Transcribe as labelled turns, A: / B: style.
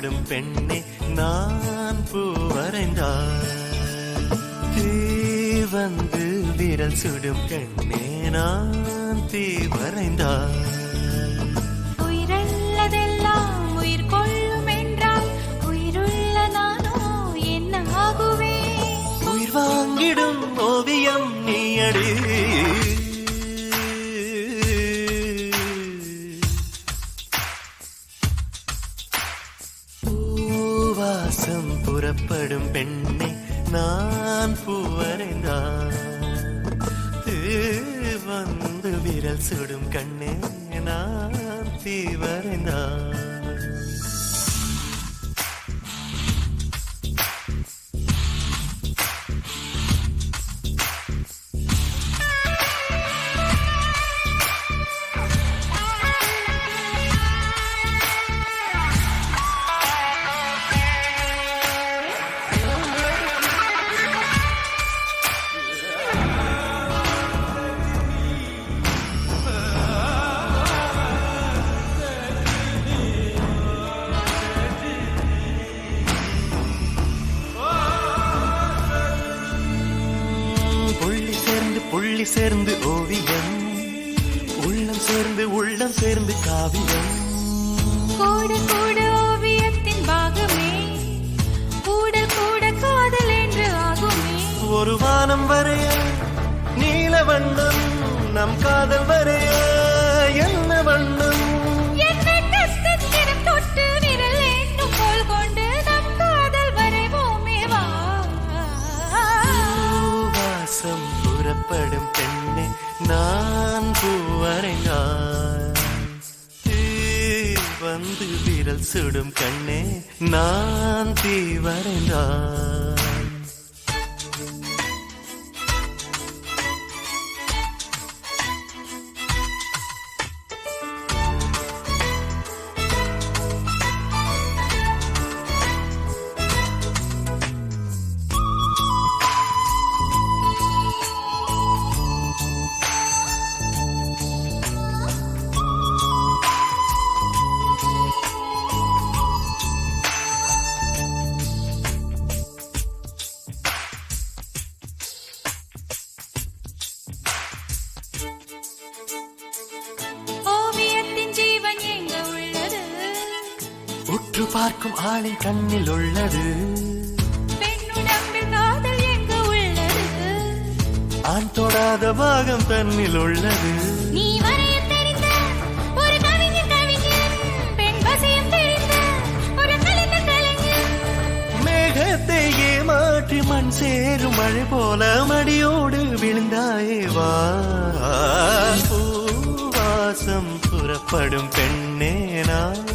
A: புறப்படும் பெண்ணே நான் பூ வரைந்தார் தீ வந்து விரல் சுடும் கண்ணே நான் தீ வரைந்தார்
B: உயிரல்லதெல்லாம் உயிர் கொள்ளும் என்றால் உயிருள்ள நானோ என்ன ஆகுவேன்
A: உயிர் வாங்கிடும் ஓவியம் நீ அடி பூவாசம் புறப்படும் பெண்ணே நான் பூ வரைந்தார் வந்து விரல் சுடும் கண்ணே நான் தீ வரைந்தார் புள்ளி சேர்ந்து ஓவியம் உள்ளம் சேர்ந்து காவியம்
B: கூட கூட ஓவியத்தின் பாகமே கூடல் கூட காதல் என்று ஆகுமே
A: ஒரு வானம் வரைய நீல வண்ணம் நம் காதல் வரைய என்ன வண்ணம்
B: தொட்டு விரல் என்னும் போல் கொண்டு நம் காதல் வரைவோமே வா
A: வாசம் புறப்படும் பெண்ணே நான் பூ வரைந்தார் வந்து விரல் சுடும் கண்ணே நான் தீ வரைந்தார் உற்று பார்க்கும் ஆளின் கண்ணில் உள்ளது
B: பெண்ணுடம்பில் காதல் எங்கு உள்ளது
A: ஆண் தொடாத பாகம் தன்னில் உள்ளது
B: நீ வரைய தெரிந்த ஒரு கவிஞர் பெண் வசியம் தெரிந்த ஒரு கலைஞர்
A: மேகத்தை ஏமாற்றி மண் சேரும் மழை போல மடியோடு விழுந்தாயே வா பூவாசம் புறப்படும் பெண்ணே நான்